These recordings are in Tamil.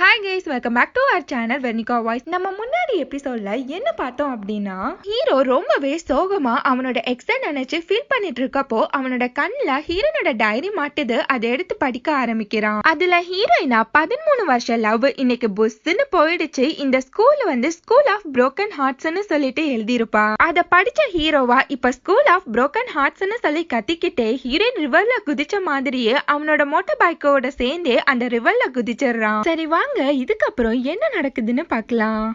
Hi guys, welcome back to our channel Vernika voice. நம்ம முன்னாடி எபிசோட்ல என்ன பார்த்தோம் அப்படின்னா, ஹீரோ ரொம்பவே சோகமா அவனோட எக்ஸ நினைச்சு ஃபீல் பண்ணிட்டு இருக்கப்போ அவனோட கண்ணுல ஹீரோனோட டைரி மாட்டுது. அதை எடுத்து படிக்க ஆரம்பிக்கிறான். அதுல ஹீரோயினா 13 வருஷம் லவ் இன்னைக்கு புஷ்ன்னு போயிடுச்சு, இந்த ஸ்கூல் ஸ்கூல் ஆஃப் புரோக்கன் ஹார்ட்ஸ்ன்னு சொல்லிட்டு எழுதியிருப்பா. அதை படிச்ச ஹீரோவா இப்ப ஸ்கூல் ஆஃப் புரோக்கன் ஹார்ட்ஸ்ன்னு சொல்லி கத்திக்கிட்டே ஹீரோயின் ரிவர்ல குதிச்ச மாதிரியே அவனோட மோட்டார் பைக்கோட சேர்ந்து அந்த ரிவர்ல குதிச்சிடுறான். சரி வாங்க இதுக்கப்புறம் என்ன நடக்குதுன்னு பார்க்கலாம்.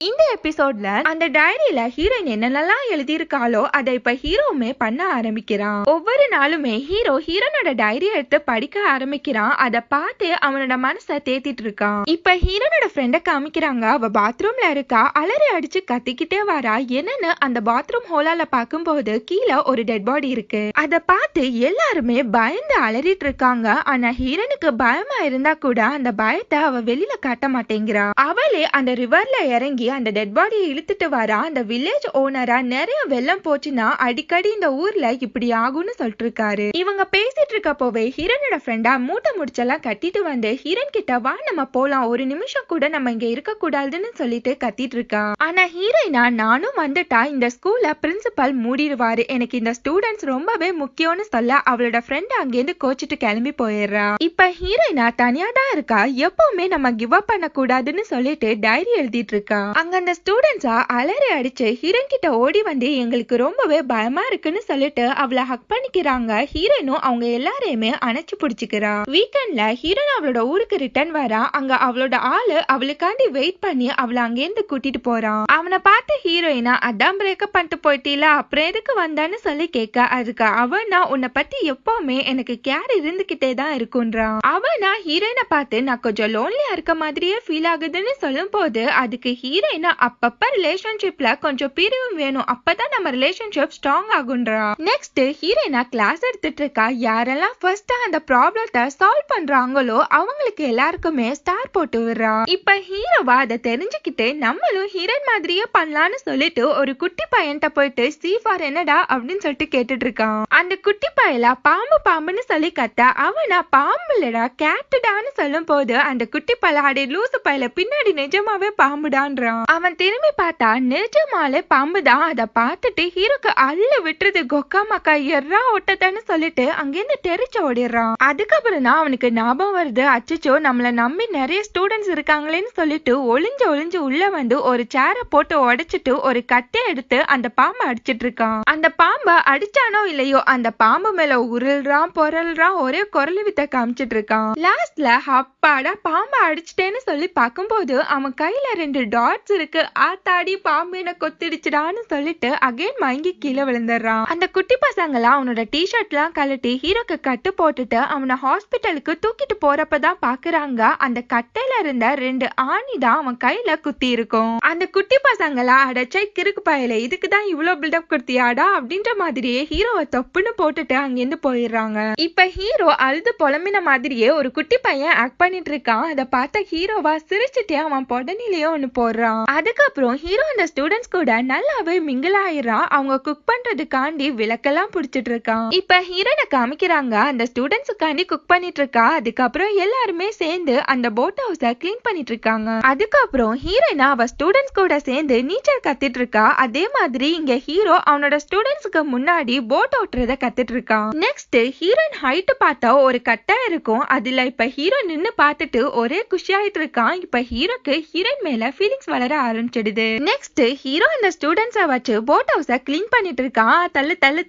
இந்த எபிசோட்ல அந்த டைரியில ஹீரோயின் என்னென்னலாம் எழுதியிருக்காளோ அதை இப்ப ஹீரோவுமே பண்ண ஆரம்பிக்கிறான். ஒவ்வொரு நாளுமே ஹீரோனோட டைரி எடுத்து படிக்க ஆரம்பிக்கிறான். அதை பார்த்து அவனோட மனசை தேத்திட்டு இருக்கான். இப்ப ஹீரோனோட ஃப்ரெண்ட காமிக்கிறாங்க. அவ பாத்ரூம்ல இருக்கா, அலறி அடிச்சு கத்திக்கிட்டே வரா. என்னன்னு அந்த பாத்ரூம் ஹோலால பார்க்கும்போது கீழே ஒரு டெட் பாடி இருக்கு. அதை பார்த்து எல்லாருமே பயந்து அலறிட்டு இருக்காங்க. ஆனா ஹீரோனுக்கு பயமா இருந்தா கூட அந்த பயத்தை அவ வெளியில காட்ட மாட்டேங்கிறா. அவளே அந்த ரிவர்ல இறங்கி அந்த டெட் பாடியை இழுத்துட்டு வரா. அந்த வில்லேஜ் ஓனரா நிறைய வெள்ளம் போச்சுன்னா அடிக்கடி இந்த ஊர்ல இப்படி ஆகும்னு சொல்லிட்டு இருக்காரு. இவங்க பேசிட்டு இருக்கப்போவே ஹீரோனோட ஃப்ரெண்டா மூட்டை முடிச்செல்லாம் கட்டிட்டு வந்து ஹீரோன் கிட்ட வா நம்ம போலாம், ஒரு நிமிஷம் கூட நம்ம இங்க இருக்க கூடாதுன்னு சொல்லிட்டு கத்திட்டு இருக்கா. ஆனா ஹீரோயினா நானும் வந்துட்டா இந்த ஸ்கூல்ல பிரின்சிபல் மூடிடுவாரு, எனக்கு இந்த ஸ்டூடெண்ட்ஸ் ரொம்பவே முக்கியம்னு சொல்ல அவளோட ஃப்ரெண்ட் அங்கேருந்து கோச்சிட்டு கிளம்பி போயிடுறா. இப்ப ஹீரோயினா தனியா தான் இருக்கா. எப்பவுமே நம்ம கிவ் அப் பண்ண கூடாதுன்னு சொல்லிட்டு டைரி எழுதிட்டு இருக்கா. அங்க அந்த ஸ்டூடெண்ட்ஸா அலறி அடிச்சு ஹீரோயின் கிட்ட ஓடி வந்து எங்களுக்கு ரொம்பவே பயமா இருக்குன்னு சொல்லிட்டு அவளை ஹக் பண்ணிக்கிறாங்க. ஹீரோயினும் அவங்க எல்லாரையுமே அணைச்சு பிடிச்சிக்கிறா. வீக்கெண்ட்ல ஹீரோயின் அவளோட ஊருக்கு ரிட்டர்ன் வரா. அங்க அவளோட ஆளு அவளுக்காண்டி வெயிட் பண்ணி அவளை அங்கேருந்து கூட்டிட்டு போறான். அவனை பார்த்து ஹீரோயினா அதான் பிரேக்கப் பண்ணிட்டு போயிட்டீல, அப்புறம் எதுக்கு வந்தான்னு சொல்லி கேட்க, அதுக்கு அவனா உன்னை பத்தி எப்பவுமே எனக்கு கேர் இருந்துகிட்டே தான் இருக்குன்றான். அவனா ஹீரோயினை பார்த்து நான் கொஞ்சம் லோன்லியா இருக்க மாதிரியே ஃபீல் ஆகுதுன்னு சொல்லும் போது அதுக்கு ஹீரோயினா அப்பப்ப ரிலேஷன்ஷிப்ல கொஞ்சம் பிரிவு வேணும், அப்பதான் நம்ம ரிலேஷன்ஷிப் ஸ்ட்ராங் ஆகுன்றா. நெக்ஸ்ட் ஹீரோயினா கிளாஸ் எடுத்துட்டு இருக்கா. யாரெல்லாம் ஃபர்ஸ்ட் அந்த ப்ராப்ளத்தை சால்வ் பண்றாங்களோ அவங்களுக்கு எல்லாருக்குமே ஸ்டார் போட்டு விடுறா. இப்ப ஹீரோவா அதை தெரிஞ்சுக்கிட்டு நம்மளும் ஹீரோயின் மாதிரியே பண்ணலான்னு சொல்லிட்டு ஒரு குட்டி பையன்ட்ட போயிட்டு சி ஃபார் என்னடா அப்படின்னு சொல்லிட்டு கேட்டுட்டு இருக்கான். அந்த குட்டி பையலா பாம்புன்னு சொல்லி கத்த அவனா பாம்பு இல்லடா கேட்டுடான்னு சொல்லும் போது அந்த குட்டி பையல அடி லூசு பையல பின்னாடி நிஜமாவே பாம்புடான்றான். அவன் திரும்பி பார்த்தா நிஜமாலே பாம்புதான். அதை பார்த்துட்டு ஹீரோக்கு அள்ள விட்டுறது கொக்கா மக்கா எர்ரா ஒட்டத்தான்னு சொல்லிட்டு அங்கிருந்து தெரிச்சு ஓடிடுறான். அதுக்கப்புறம் தான் அவனுக்கு ஞாபகம் வருது, அச்சோ நம்மள நம்பி நிறைய ஸ்டூடெண்ட்ஸ் இருக்காங்களேன்னு சொல்லிட்டு ஒளிஞ்சு உள்ள வந்து ஒரு சேரை போட்டு உடைச்சிட்டு ஒரு கட்டை எடுத்து அந்த பாம்பை அடிச்சிட்டு இருக்கான். அந்த பாம்பை அடிச்சானோ இல்லையோ அந்த பாம்பு மேல உருள்றான் பொருள்றான், ஒரே குரல் வித்த காமிச்சிட்டு இருக்கான். லாஸ்ட்ல அப்பாடா பாம்பை அடிச்சிட்டேன்னு சொல்லி பார்க்கும்போது அவன் கையில 2 டாட்ஸ் இருக்கு. ஆத்தாடி பாம்பின கொத்திடுச்சுடான்னு சொல்லிட்டு அகைன் மயங்கி கீழே விழுந்துடுறான். அந்த குட்டி பசங்களாம் அவனோட டிஷர்ட் எல்லாம் கழட்டி ஹீரோக்கு கட்டு போட்டுட்டு அவனை ஹாஸ்பிட்டலுக்கு தூக்கிட்டு போறப்பதான் பாக்குறாங்க அந்த கட்டையில இருந்த 2 ஆணி தான் அவன் கையில குத்தி இருக்கும். அந்த குட்டி பசங்களா அடைச்சை கிறுக்கு பயல, இதுக்குதான் இவ்வளவு பில்டப் கொடுத்தியாடா அப்படின்ற மாதிரியே ஹீரோவை தொப்புன்னு போட்டுட்டு அங்கிருந்து போயிடுறாங்க. இப்ப ஹீரோ அழுது புலம்பின மாதிரியே ஒரு குட்டி பையன் ஆக்ட் பண்ணிட்டு இருக்கான். அதை பார்த்த ஹீரோவா சிரிச்சுட்டே அவன் பொடனிலேயே ஒண்ணு போடுறான். அதுக்கப்புறம் ஹீரோ அந்த ஸ்டூடெண்ட்ஸ் கூட நல்லாவே மிங்கிள் ஆயிடுறான். அவங்க குக் பண்றதுக்காண்டி விளக்கெல்லாம் பிடிச்சிட்டு இருக்கான். இப்ப ஹீரோனை காமிக்கிறாங்க. அந்த ஸ்டூடெண்ட்ஸுக்காண்டி குக் பண்ணிட்டு இருக்கா. அதுக்கப்புறம் எல்லாருமே சேர்ந்து அந்த போட் ஹவுஸ கிளீன் பண்ணிட்டு இருக்காங்க. அதுக்கப்புறம் ஹீரோயினா அவ ஸ்டூடெண்ட்ஸ் கூட சேர்ந்து நீச்சல் கத்திட்டு இருக்கா. அதே மாதிரி இங்க ஹீரோ அவனோட ஸ்டூடெண்ட்ஸ்க்கு முன்னாடி போட் ஓட்டுறத கத்துட்டு இருக்கான். நெக்ஸ்ட் ஹீரோயின் ஹைட் பார்த்தா ஒரு கட்டை இருக்கும். அதுல இப்ப ஹீரோ நின்னு பார்த்துட்டு ஒரே குஷியாயிட்டு இருக்கான். இப்ப ஹீரோக்கு ஹீரோயின் மேல ஃபீலிங்ஸ் வளர ஆரம்பிச்சிடுது. நெக்ஸ்ட் ஹீரோ இந்த ஸ்டூடெண்ட்ஸை வச்சு போட் ஹவுஸ கிளீன் பண்ணிட்டு இருக்கான்.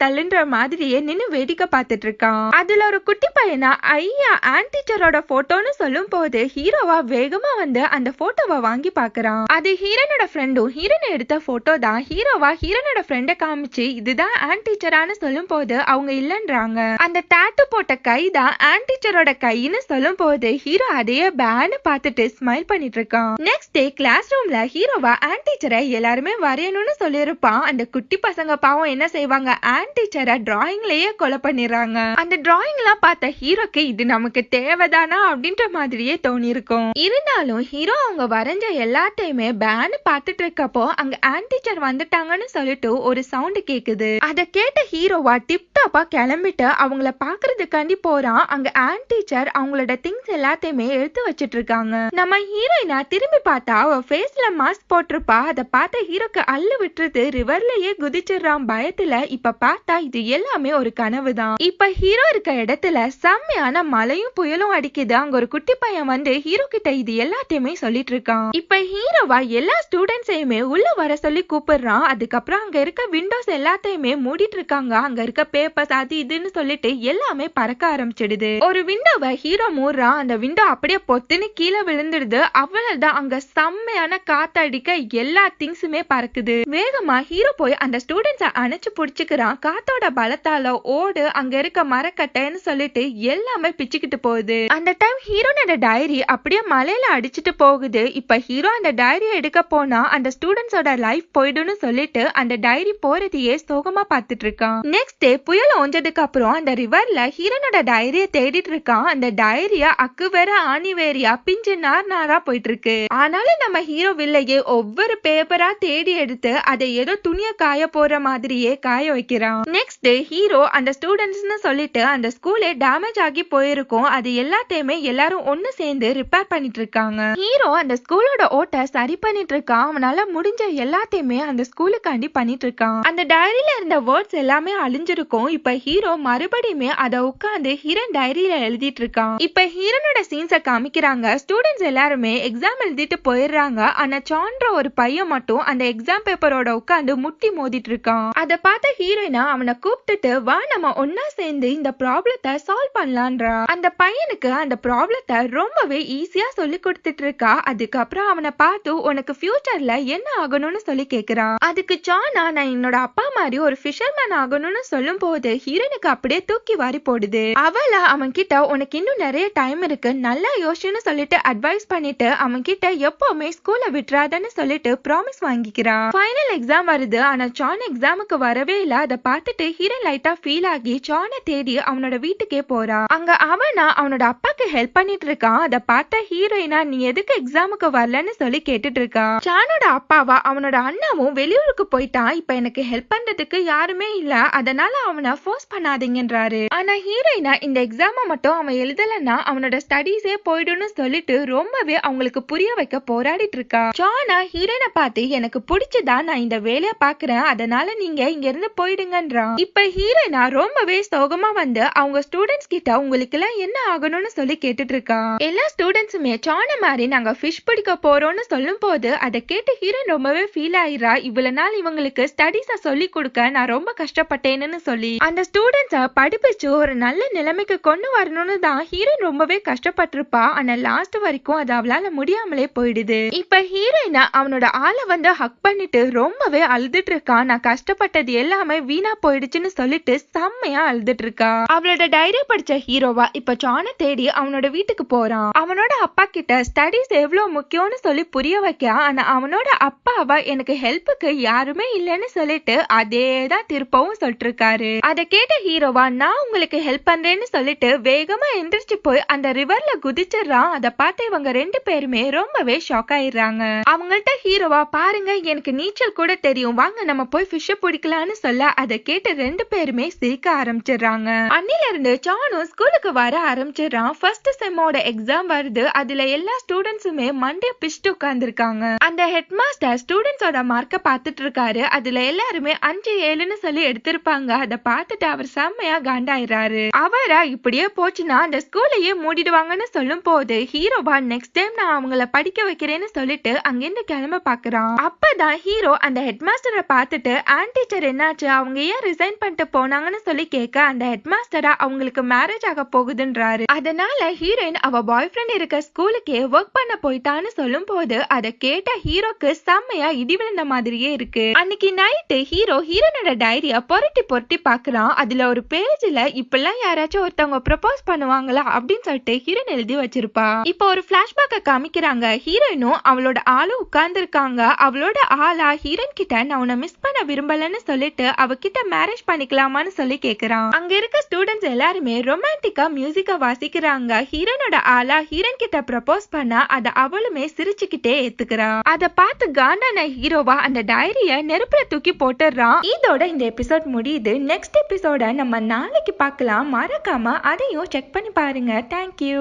தள்ளுன்ற மாதிரியே நின்னு வேடிக்கை பார்த்துட்டு இருக்கான். அதுல ஒரு குட்டி பையனா ஐயா ஆன்ட் டீச்சரோட போட்டோன்னு சொல்லும் போது ஹீரோவா வேகமா வந்து அந்த போட்டோவை வாங்கி பாக்குறான். அது ஹீரோனோட ஃப்ரெண்டும் ஹீரோனை எடுத்த போட்டோ தான். ஹீரோவா ஹீரோனோட ஃப்ரெண்ட காமிச்சு இதுதான் ஆன்ட் டீச்சரான்னு சொல்லும் போது அவங்க இல்லன்றாங்க. அந்த டாட்டூ போட்ட கை தான் ஆன்ட் டீச்சரோட கைன்னு சொல்லும் போது ஹீரோ அதையே பேன்னு பார்த்துட்டு ஸ்மைல் பண்ணிட்டு இருக்கான். நெக்ஸ்ட் டே கிளாஸ் ரூம்ல ஹீரோவா ஆன்ட் டீச்சரை எல்லாருமே வரையணும்னு சொல்லியிருப்பான். அந்த குட்டி பசங்க பாவம் என்ன செய்வாங்க, ஆன்ட் டீச்சரை டிராயிங்லயே கொலை பண்ணிடுறாங்க. அந்த டிராயிங் எல்லாம் பார்த்த ஹீரோக்கு இது நமக்கு தேவைதானா அப்படின்ற மாதிரியே தோணி இருக்கும். இருந்தாலும் ஹீரோ அவங்க வரைஞ்ச எல்லாத்தையுமே பேன்னு பார்த்துட்டு இருக்கப்போ அங்க ஆன்ட் டீச்சர் வந்துட்டாங்கன்னு சொல்லிட்டு ஒரு சவுண்ட் கேக்குது. அதை கேட்ட ஹீரோவா டிப் டாப்பா கிளம்பிட்டு அவங்கள பாக்குறதுக்காண்டி போறான். அங்க ஆன்ட் டீச்சர் அவங்களோட திங்ஸ் எல்லாத்தையுமே எடுத்து வச்சிட்டு இருக்காங்க. நம்ம ஹீரோயினா திரும்பி பார்த்தா அவ ஃபேஸ்ல மாஸ்க் போட்டிருப்பா. அதை பார்த்த ஹீரோக்கு அள்ளு விட்டுறது, ரிவர்லயே குதிச்சிடறான் பயத்துல. இப்ப பார்த்தா இது எல்லாமே ஒரு கனவு தான். இப்ப ஹீரோ இருக்க இடத்துல செம்மையான மழையும் புயலும் அடிக்குது. அங்க ஒரு குட்டி பையன் வந்து ஹீரோ கிட்ட இது எல்லாத்தையுமே சொல்லிட்டு இருக்கான். இப்ப ஹீரோவா எல்லா ஸ்டூடெண்ட்ஸையுமே உள்ள வர சொல்லி கூப்பிடுறான். அதுக்கப்புறம் அங்க இருக்க விண்டோஸ் எல்லாத்தையுமே மூடிட்டு இருக்காங்க. அங்க இருக்க பேப்பர்ஸ் அது இதுன்னு சொல்லிட்டு எல்லாமே பறக்க ஆரம்பிச்சிடுது. ஒரு விண்டோவை ஹீரோ மூடுறான். அந்த விண்டோ அப்படியே பொத்துன்னு கீழே விழுந்துடுது. அவ்வளவுதான், அங்க செம்மையான காத்தடிக்க எல்லா திங்ஸுமே பறக்குது. வேகமா ஹீரோ போய் அந்த ஸ்டூடெண்ட்ஸை அணைச்சு புடிச்சுக்கிறான். காத்தோட பலத்தால ஓடு அங்க இருக்க மரக்கட்டைன்னு சொல்லிட்டு எல்லாமே பிச்சுக்கிட்டு போகுது. அந்த டைம் ஹீரோனோட டைரி அப்படியே மலையில அடிச்சுட்டு போகுது. இப்ப ஹீரோ அந்த டைரியை எடுக்க போனா அந்த ஸ்டூடெண்ட்ஸோட லைஃப் போயிடும்னு சொல்லிட்டு அந்த டைரி போறதையே சோகமா பார்த்துட்டு இருக்கான். நெக்ஸ்ட் டே புயல் ஓஞ்சதுக்கு அப்புறம் அந்த ரிவர்ல ஹீரோனோட டைரிய தேடிட்டு இருக்கான். அந்த டைரிய அக்கு வேற ஆணி வேறியா பிஞ்சு நாரா போயிட்டு இருக்கு. ஆனாலும் நம்ம ஹீரோ வில்லையே ஒவ்வொரு பேப்பரா தேடி எடுத்து அதை ஏதோ துணிய காய போற மாதிரியே காய வைக்கிறான். நெக்ஸ்ட் டே ஹீரோ அந்த ஸ்டூடெண்ட்ஸ்னு சொல்லிட்டு அந்த ஸ்கூலே டேமேஜ் ஆகி போயிருக்கும். அது எல்லாத்தையுமே எல்லாரும் ஒன்னு சேர்ந்து ரிப்பேர் பண்ணிட்டு இருக்காங்க. ஹீரோ அந்த ஸ்கூலோட ஓட்ட சரி பண்ணிட்டு இருக்கான். அவனால முடிஞ்ச எல்லாத்தையுமே அந்த ஸ்கூலுக்காண்டி பண்ணிட்டு இருக்கான். அந்த டைரியில இருந்த வேர்ட்ஸ் எல்லாமே அழிஞ்சிருக்கும். இப்ப ஹீரோ மறுபடியுமே அதை உட்காந்து ஹீரோன் டைரியில எழுதிட்டு இருக்கான். இப்ப ஹீரோனோட சீன்ஸை காமிக்கிறாங்க. ஸ்டூடெண்ட்ஸ் எல்லாருமே எக்ஸாம் எழுதிட்டு போயிடுறாங்க. ஆனா சான்ற ஒரு பையன் மட்டும் அந்த எக்ஸாம் பேப்பரோட உட்காந்து முட்டி மோதிட்டு இருக்கான். அதை பார்த்த ஹீரோயினா அவனை கூப்பிட்டுட்டு வா நம்ம ஒன்னா சேர்ந்து இந்த ப்ராப்ளத்தை சால்வ் பண்ணலான்றா. அந்த பையனுக்கு அந்த ப்ராப்ளத்தை ரொம்பவே ஈஸியா சொல்லி கொடுத்துட்டு இருக்கா. அதுக்கப்புறம் அவனை பார்த்து உனக்கு ஃபியூச்சர்ல என்ன ஆகணும்னு சொல்லி கேக்குறான். அதுக்கு சானா நான் என்னோட அப்பா மாதிரி ஒரு ஃபிஷர்மேன் ஆகணும்னு சொல்லும் போது ஹீரோனுக்கு அப்படியே தூக்கி வாரி போடுது. அவள அவன் கிட்ட உனக்கு இன்னும் நிறைய டைம் இருக்கு, நல்லா யோசிச்சுன்னு சொல்லிட்டு அட்வைஸ் பண்ணிட்டு அவன் கிட்ட எப்பவுமே ஸ்கூல்ல விட்டுறாதன்னு சொல்லிட்டு ப்ராமிஸ் வாங்கிக்கிறான். ஃபைனல் எக்ஸாம் வருது. ஆனா சான் எக்ஸாமுக்கு வரவே இல்ல. அதை பார்த்துட்டு ஹீரோன் லைட்டா ஃபீல் ஆகி சானை தேடி அவனோட வீட்டுக்கே போறான். அங்க அவனா அவனோட அப்பாக்கு ஹெல்ப் பண்ணிட்டு இருக்கான். அதை பார்த்த ஹீரோயினா நீ எதுக்கு எக்ஸாமுக்கு வரலன்னு சொல்லி கேட்டுட்டு இருக்கான். சானோட அப்பாவா அவனோட அண்ணாவும் வெளியூருக்கு போயிட்டான். இப்ப எனக்கு ஹெல்ப் பண்றதுக்கு யாருமே இல்ல, அதனால அவனை ஃபோர்ஸ் பண்ணாதீங்கன்றாரு. ஆனா ஹீரோயினா இந்த எக்ஸாம மட்டும் அவன் எழுதலன்னா அவனோட ஸ்டடீஸே போயிடும்னு சொல்லிட்டு ரொம்பவே அவங்களுக்கு புரிய வைக்க போராடிட்டு இருக்கா. சானா ஹீரோயினை பார்த்து எனக்கு பிடிச்சதா நான் இந்த வேலையை பாக்குறேன், அதனால நீங்க இங்க இருந்து போயிடுங்கன்றான். இப்ப ஹீரோயினா ரொம்பவே சோகமா வந்து அவங்க ஸ்டூடெண்ட்ஸ் கிட்ட உங்களுக்கு எல்லாம் என்ன ஆகணும்னு சொல்லி கேட்டுட்டு இருக்கா. எல்லா ஸ்டூடெண்ட்ஸுமே சான மாதிரி நாங்க ஃபிஷ் பிடிக்க போறோம்னு சொல்லும் போது அதை கேட்டு ஹீரோயின் ரொம்பவே ஃபீல் ஆயிரா. இவ்வளவு நாள் இவங்களுக்கு ஸ்டடீஸ சொல்லி கொடுக்க நான் ரொம்ப கஷ்டப்பட்டேன்னு சொல்லி அந்த ஸ்டூடெண்ட்ஸ படிப்பிச்சு ஒரு நல்ல நிலைமைக்கு கொண்டு வரணும்னு தான் ஹீரோயின் ரொம்பவே கஷ்டப்பட்டிருப்பா. ஆனா லாஸ்ட் வரைக்கும் அது அவளால முடியாமலே போயிடுது. இப்ப ஹீரோயினா அவனோட ஆளை வந்து ஹக் பண்ணிட்டு ரொம்பவே அழுதுட்டு இருக்கா. நான் கஷ்டப்பட்டது எல்லாமே வீணா போயிடுச்சுன்னு சொல்லிட்டு செம்மையா அழுதுட்டு இருக்கா. அவளோட டைரி படிச்ச ஹீரோவா இப்ப சானை தேடி அவனோட வீட்டுக்கு போறான். அவனோட அப்பா கிட்ட ஸ்டடீஸ் எவ்வளவு முக்கியம்னு சொல்லி புரிய வைக்க, ஆனா அவனோட அப்பாவா எனக்கு ஹெல்ப்புக்கு யாருமே இல்லைன்னு சொல்லிட்டு அதேதான் திருப்பவும் சொல்லிட்டு இருக்காரு. அதை கேட்ட ஹீரோவா நான் உங்களுக்கு ஹெல்ப் பண்றேன்னு சொல்லிட்டு வேகமா எந்திரிச்சு போய் அந்த ரிவர்ல குதிச்சிடறான். அதை பார்த்து இவங்க ரெண்டு பேருமே ரொம்பவே ஷாக் ஆயிடுறாங்க. அவங்கள்ட்ட ஹீரோவா பாருங்க எனக்கு நீச்சல் கூட தெரியும், வாங்க நம்ம போய் ஃபிஷ் பிடிக்கலாம்னு சொல்ல அதை கேட்டு ரெண்டு பேருமே சிரிக்க ஆரம்பிச்சிடுறாங்க. அன்னில இருந்து சானும் ஸ்கூலுக்கு வர ஆரம்பிச்சிடறான். ஃபர்ஸ்ட் செம்மோட எக்ஸாம் வருது. அதுல எல்லா ஸ்டூடெண்ட்ஸுமே மண்டே பிச்சுட்டு உட்கார்ந்துருக்காங்க. அந்த ஹெட் மாஸ்டர் ஸ்டூடெண்ட்ஸோட மார்க்க பார்த்துட்டு இருக்காரு. அதுல எல்லாருமே 5-7ன்னு சொல்லி எடுத்திருப்பாங்க. அதை பார்த்துட்டு அவர் செம்மையா காண்டாயிராரு. அவரா இப்படியே போச்சுன்னா அந்த ஸ்கூலையே மூடிடுவாங்கன்னு சொல்லும் போது ஹீரோவா நெக்ஸ்ட் டைம் நான் அவங்கள படிக்க வைக்கிறேன்னு சொல்லிட்டு அங்கிருந்து கிளம்ப பாக்குறான். அப்பதான் ஹீரோ அந்த ஹெட் மாஸ்டரை பார்த்துட்டு ஆன்ட் டீச்சர் என்னாச்சு, அவங்க ஏன் ரிசைன் பண்ணிட்டு போனாங்கன்னு சொல்லி கேட்க அந்த ஹெட் மாஸ்டரா அவங்களுக்கு மேரேஜ் ஆக போகுதுன்றாரு. அதனால ஹீரோயின் அவ பாய் ஃப்ரெண்ட் இருக்க ஸ்கூலுக்கே ஒர்க் பண்ண போயிட்டான்னு சொல்லும் போது அதை கேட்ட ஹீரோக்கு செம்மையா இடி விழுந்த மாதிரியே இருக்கு. அன்னைக்கு நைட்டு ஹீரோ ஹீரோனோட டைரிய பொருட்டி பாக்குறான். அதுல ஒரு பேஜ்ல இப்பெல்லாம் யாராச்சும் ஒருத்தவங்க ப்ரப்போஸ் பண்ணுவாங்களா அப்படின்னு சொல்லிட்டு ஹீரோயின் எழுதி வச்சிருப்பா. இப்போ ஒரு பிளாஷ்பேக்க காமிக்கிறாங்க. ஹீரோயினும் அவளோட ஆளும் உட்கார்ந்து இருக்காங்க. அவளோட ஆளா ஹீரோயின் கிட்ட நான் உன்னை மிஸ் பண்ண விரும்பலன்னு சொல்லிட்டு அவகிட்ட மேரேஜ் பண்ணிக்கலாமான்னு சொல்லி கேக்குறான். அங்க இருக்க ஸ்டூடெண்ட்ஸ் எல்லாருமே ரொமான்டிக்கா மியூசிக்க வாசிக்கிறாங்க. ஹீரோனோட ஆளா ஹீரோயின் கிட்ட ப்ரப்போஸ் பண்ணா அத அவளுமே சிரிச்சுக்கிட்டே ஏத்துக்கிறா. அத பார்த்து காண்டான ஹீரோவா அந்த டைரிய நெருப்புல தூக்கி போட்டுறான். இதோட இந்த எபிசோட் முடியுது. நெக்ஸ்ட் எபிசோட நம்ம நாளைக்கு பார்க்கலாம். மறக்காம அதையும் செக் பண்ணி பாருங்க. தேங்க்யூ.